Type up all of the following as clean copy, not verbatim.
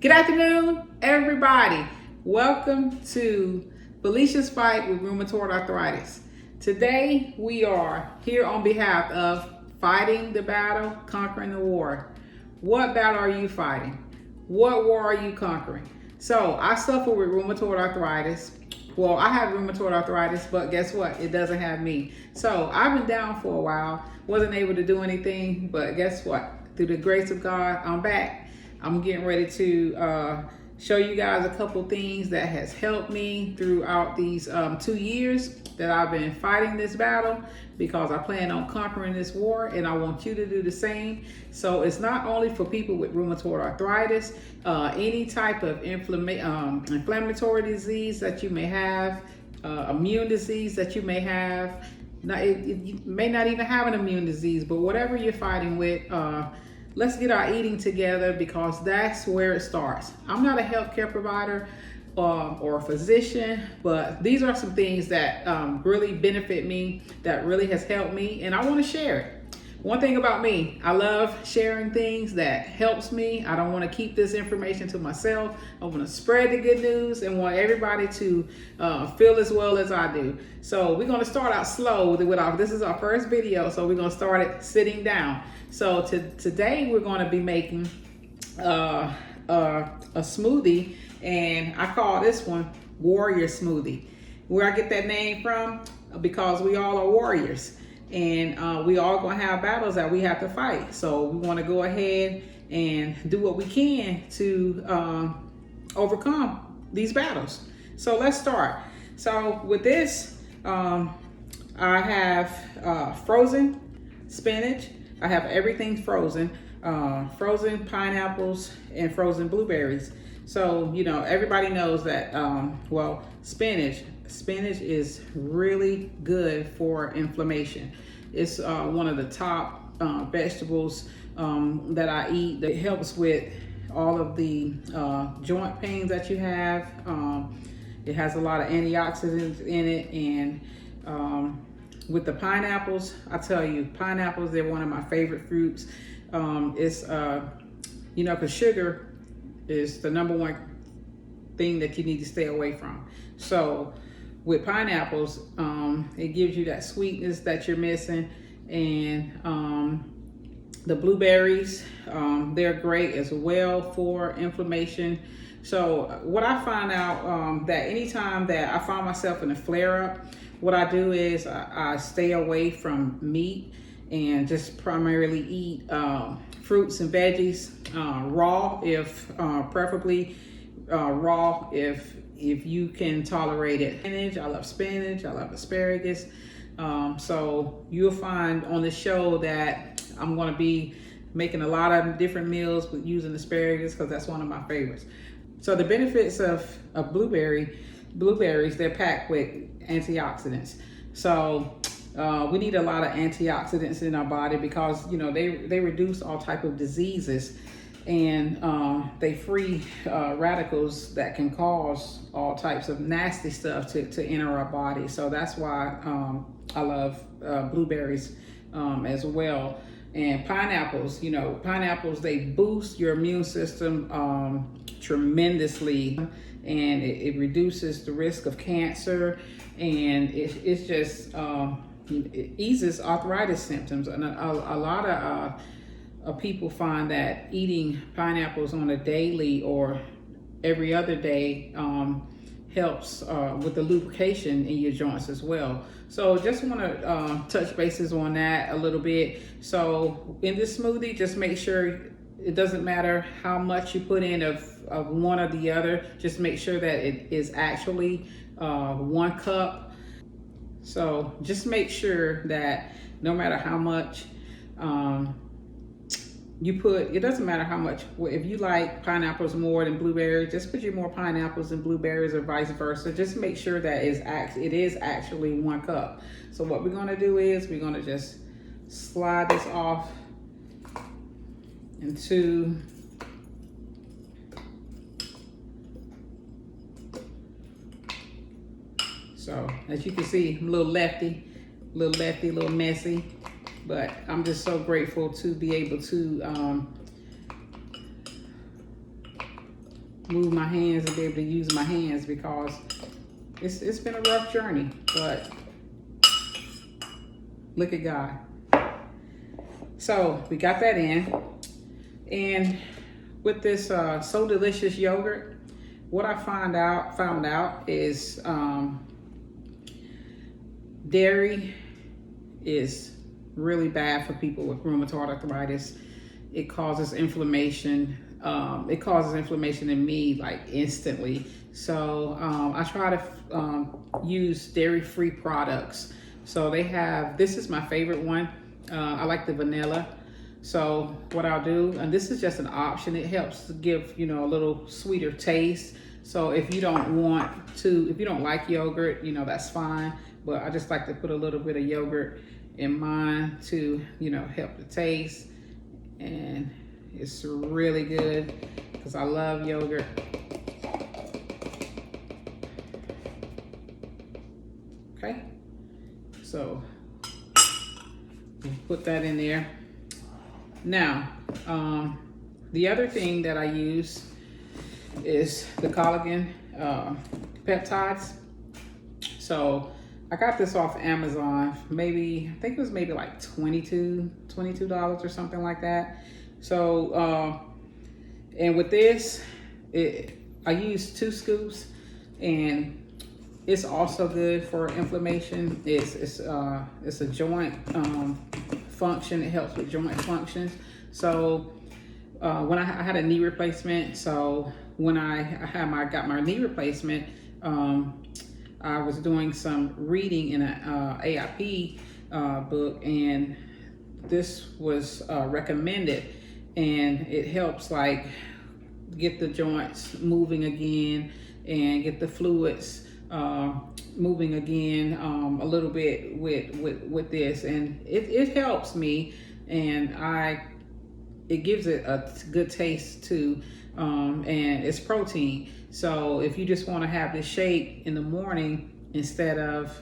Good afternoon, everybody. Welcome to Felicia's Fight with Rheumatoid Arthritis. Today, we are here on behalf of fighting the battle, conquering the war. What battle are you fighting? What war are you conquering? So, I suffer with rheumatoid arthritis. Well, I have rheumatoid arthritis, but guess what? It doesn't have me. So, I've been down for a while, wasn't able to do anything, but guess what? Through the grace of God, I'm back. I'm getting ready to show you guys a couple things that has helped me throughout these 2 years that I've been fighting this battle, because I plan on conquering this war and I want you to do the same. So it's not only for people with rheumatoid arthritis, any type of inflammatory disease that you may have, immune disease that you may have. You may not even have an immune disease, but whatever you're fighting with, let's get our eating together, because that's where it starts. I'm not a healthcare provider or a physician, but these are some things that really benefit me, that really has helped me, and I want to share it. One thing about me, I love sharing things that helps me. I don't want to keep this information to myself. I want to spread the good news and want everybody to feel as well as I do. So we're going to start out slow this is our first video, so we're going to start it sitting down. So today we're going to be making a smoothie, and I call this one Warrior Smoothie. Where I get that name from? Because we all are warriors. And we all gonna have battles that we have to fight. So we wanna go ahead and do what we can to overcome these battles. So let's start. So with this, I have frozen spinach. I have everything frozen, frozen pineapples and frozen blueberries. So, you know, everybody knows that, spinach is really good for inflammation. It's one of the top vegetables that I eat. That helps with all of the joint pains that you have. It has a lot of antioxidants in it, and with the pineapples, I tell you, pineapples, they're one of my favorite fruits. It's because sugar is the number one thing that you need to stay away from. So with pineapples, it gives you that sweetness that you're missing. And the blueberries, they're great as well for inflammation. So what I find out, that anytime that I find myself in a flare-up, what I do is I stay away from meat and just primarily eat fruits and veggies, raw, if preferably raw, if you can tolerate it. Spinach, I love spinach, I love asparagus. So you'll find on the show that I'm gonna be making a lot of different meals with using asparagus, because that's one of my favorites. So the benefits of blueberries, they're packed with antioxidants. So we need a lot of antioxidants in our body, because they reduce all type of diseases, and they free radicals that can cause all types of nasty stuff to enter our body. So that's why I love blueberries as well. And pineapples, they boost your immune system tremendously, and it reduces the risk of cancer, and it's just it eases arthritis symptoms. And a lot of people find that eating pineapples on a daily or every other day helps with the lubrication in your joints as well. So just want to touch bases on that a little bit. So in this smoothie, just make sure it doesn't matter how much you put in of one or the other. Just make sure that it is actually 1 cup. So just make sure that no matter how much you put, it doesn't matter how much. If you like pineapples more than blueberries, just put you more pineapples than blueberries, or vice versa. Just make sure that it is actually 1 cup. So what we're gonna do is we're gonna just slide this off into so as you can see, I'm a little lefty, a little messy. But I'm just so grateful to be able to move my hands and be able to use my hands, because it's been a rough journey, but look at God. So we got that in. And with this So Delicious yogurt, what I found out is dairy is really bad for people with rheumatoid arthritis. It causes inflammation. It causes inflammation in me like instantly. So I try to use dairy-free products. So they have, this is my favorite one. I like the vanilla. So what I'll do, and this is just an option, it helps to give, you know, a little sweeter taste. So if you don't want to, if you don't like yogurt, you know, that's fine. But I just like to put a little bit of yogurt in mine to, you know, help the taste. And it's really good because I love yogurt. Okay, so we'll put that in there. Now, the other thing that I use is the collagen peptides. So I got this off Amazon, maybe, I think it was maybe like $22 or something like that. So, and with this, I use 2 scoops, and it's also good for inflammation. It's a joint function. It helps with joint functions. So when I had a knee replacement, so when I got my knee replacement, I was doing some reading in an AIP book, and this was recommended, and it helps like get the joints moving again and get the fluids moving again a little bit with this, and it helps me, and it gives it a good taste too, and it's protein. So if you just want to have this shake in the morning instead of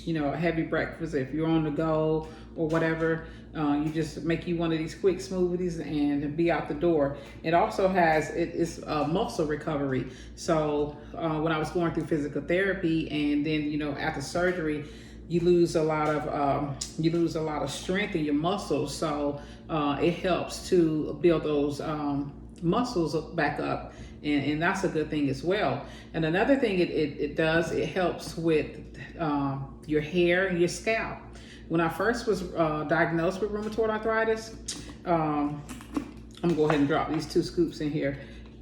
you know, a heavy breakfast, if you're on the go or whatever, you just make you one of these quick smoothies and be out the door. It also has, it's muscle recovery. So when I was going through physical therapy, and then, you know, after surgery, you lose a lot of strength in your muscles. So it helps to build those muscles back up. And that's a good thing as well. And another thing it does, it helps with your hair and your scalp. When I first was diagnosed with rheumatoid arthritis, I'm gonna go ahead and drop these 2 scoops in here.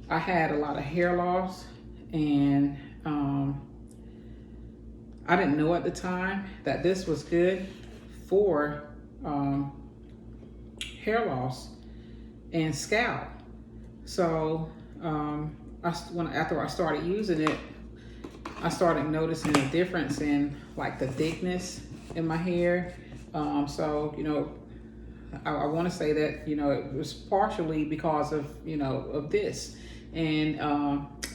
I had a lot of hair loss, and I didn't know at the time that this was good for hair loss and scalp. So after I started using it, I started noticing a difference in like the thickness in my hair. So, you know, I want to say that, you know, it was partially because of, you know, of this. And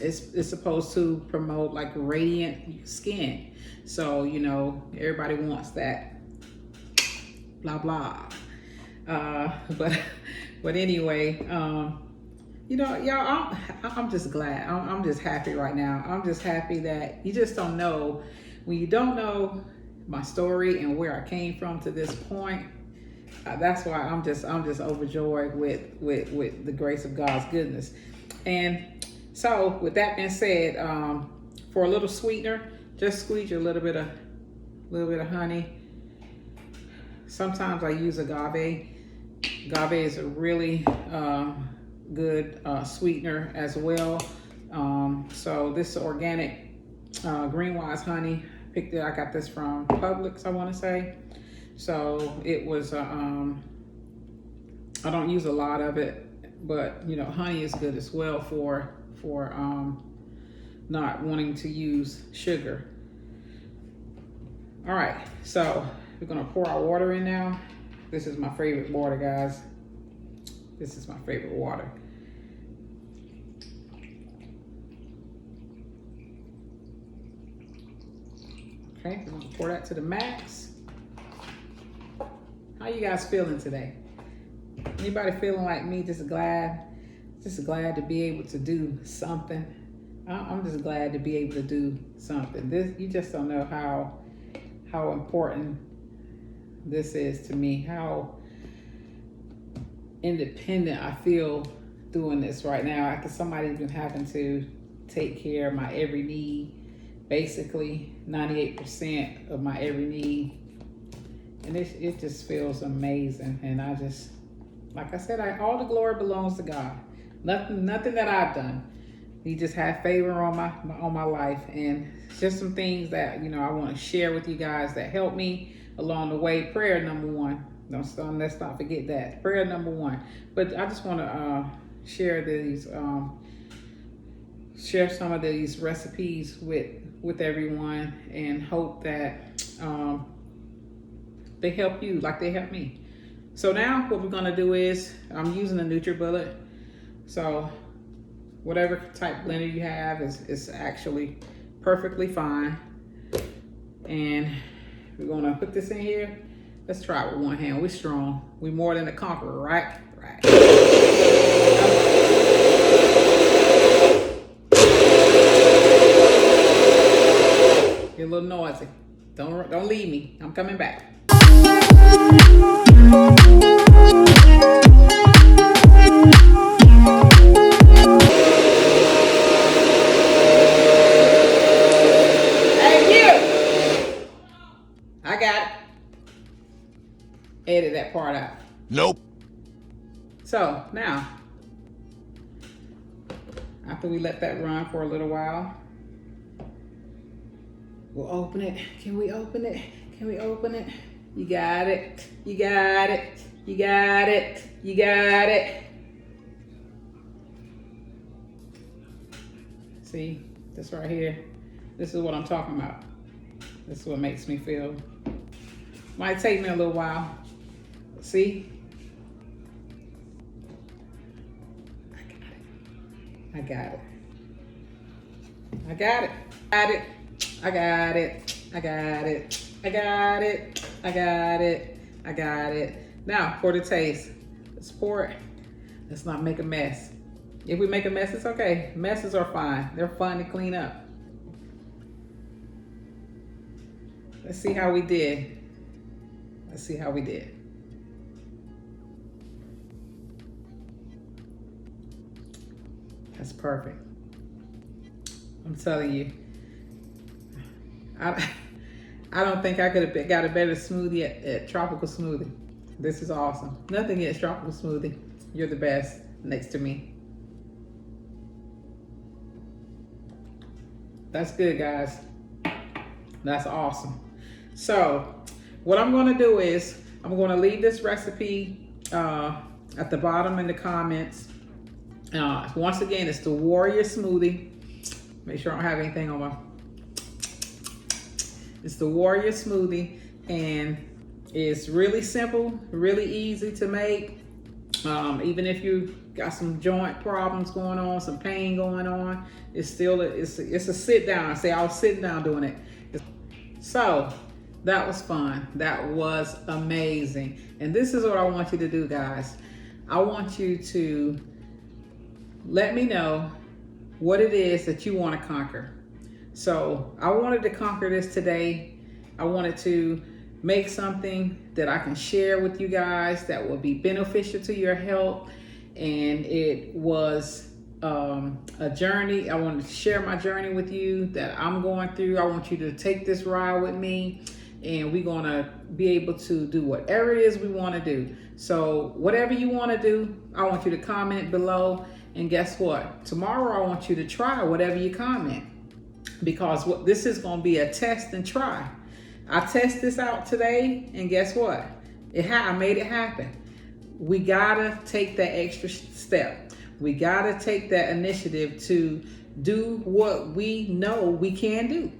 it's supposed to promote like radiant skin. So, you know, everybody wants that, blah, blah. But anyway, you know, y'all, I'm just glad. I'm just happy right now. I'm just happy that you just don't know, when you don't know my story and where I came from to this point. That's why I'm just overjoyed with the grace of God's goodness. And so with that being said, for a little sweetener, just squeeze a little bit of honey. Sometimes I use agave. Agave is a really good sweetener as well. So this is organic green-wise honey. I got this from Publix, I want to say. So it was I don't use a lot of it, but you know, honey is good as well for not wanting to use sugar. All right, so we're gonna pour our water in now. This is my favorite water, guys. This is my favorite water. Okay, I'm gonna pour that to the max. How you guys feeling today? Anybody feeling like me, just glad just glad to be able to do something. I'm just glad to be able to do something. This, you just don't know how important this is to me, how independent I feel doing this right now. After somebody's been having to take care of my every need, basically 98% of my every need. And it just feels amazing. And I just, like I said, all the glory belongs to God. Nothing that I've done. He just had favor on my life, and just some things that, you know, I want to share with you guys that helped me along the way. Prayer number one. Let's not forget that. Prayer number one. But I just want to share some of these recipes with everyone, and hope that they help you like they help me. So now what we're gonna do is, I'm using a NutriBullet. So whatever type blender you have is actually perfectly fine. And we're gonna put this in here. Let's try it with one hand. We're strong. We're more than a conqueror, right? Right. You're a little noisy. Don't leave me. I'm coming back. Edit that part out. Nope. So now, after we let that run for a little while, we'll open it. Can we open it? Can we open it? You got it. You got it. You got it. You got it. See, this right here. This is what I'm talking about. This is what makes me feel. Might take me a little while. See? I got it. I got it. I got it. I got it. I got it. I got it. I got it. Now for the taste. Let's pour it. Let's not make a mess. If we make a mess, it's okay. Messes are fine. They're fun to clean up. Let's see how we did. Let's see how we did. That's perfect. I'm telling you. I don't think I could have got a better smoothie at Tropical Smoothie. This is awesome. Nothing against Tropical Smoothie. You're the best next to me. That's good, guys. That's awesome. So what I'm going to do is I'm going to leave this recipe at the bottom in the comments. Once again, it's the Warrior Smoothie. Make sure I don't have anything on my... It's the Warrior Smoothie, and it's really simple, really easy to make. Even if you got some joint problems going on, some pain going on, it's still it's a sit down. I say I was sitting down doing it. So that was fun. That was amazing. And this is what I want you to do, guys. I want you to let me know what it is that you want to conquer. So I wanted to conquer this today. I wanted to make something that I can share with you guys that will be beneficial to your health. And it was a journey. I wanted to share my journey with you that I'm going through. I want you to take this ride with me, and we're gonna be able to do whatever it is we want to do. So whatever you want to do, I want you to comment below. And guess what? Tomorrow I want you to try whatever you comment, because this is going to be a test and try. I test this out today, and guess what? I made it happen. We gotta take that extra step. We gotta take that initiative to do what we know we can do.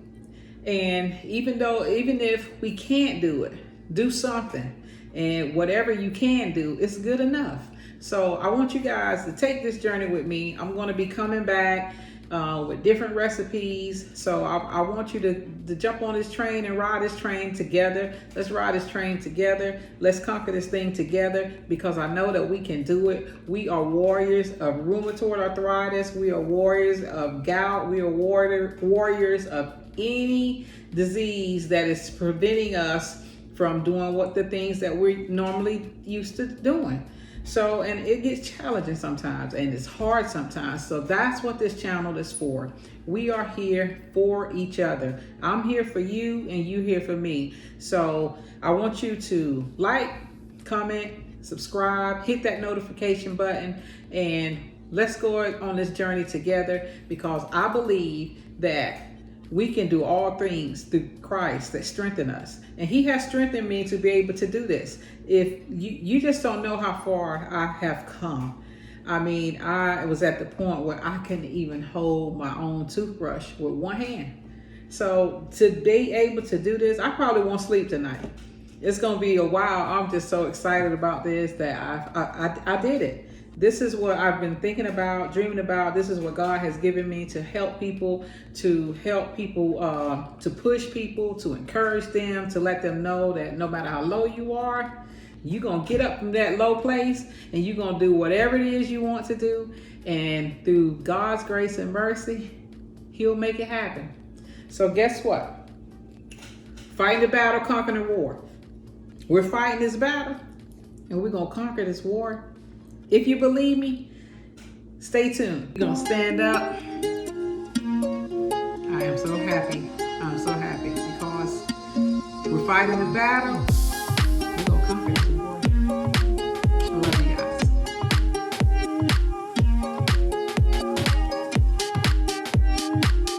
And even if we can't do it, do something. And whatever you can do, it's good enough. So I want you guys to take this journey with me. I'm going to be coming back with different recipes. So I want you to jump on this train and ride this train together. Let's ride this train together. Let's conquer this thing together, because I know that we can do it. We are warriors of rheumatoid arthritis. We are warriors of gout. We are warriors of any disease that is preventing us from doing what the things that we're normally used to doing. So, and it gets challenging sometimes, and it's hard sometimes. So that's what this channel is for. We are here for each other. I'm here for you, and you here for me. So I want you to like, comment, subscribe, hit that notification button, and let's go on this journey together, because I believe that we can do all things through Christ that strengthen us. And he has strengthened me to be able to do this. If you just don't know how far I have come. I mean, I was at the point where I couldn't even hold my own toothbrush with one hand. So to be able to do this, I probably won't sleep tonight. It's gonna be a while. I'm just so excited about this that I did it. This is what I've been thinking about, dreaming about. This is what God has given me to help people, to push people, to encourage them, to let them know that no matter how low you are, you're going to get up from that low place and you're going to do whatever it is you want to do. And through God's grace and mercy, he'll make it happen. So guess what? Fighting the battle, conquering the war. We're fighting this battle, and we're going to conquer this war. If you believe me, stay tuned. You're gonna stand up. I am so happy. I'm so happy because we're fighting the battle.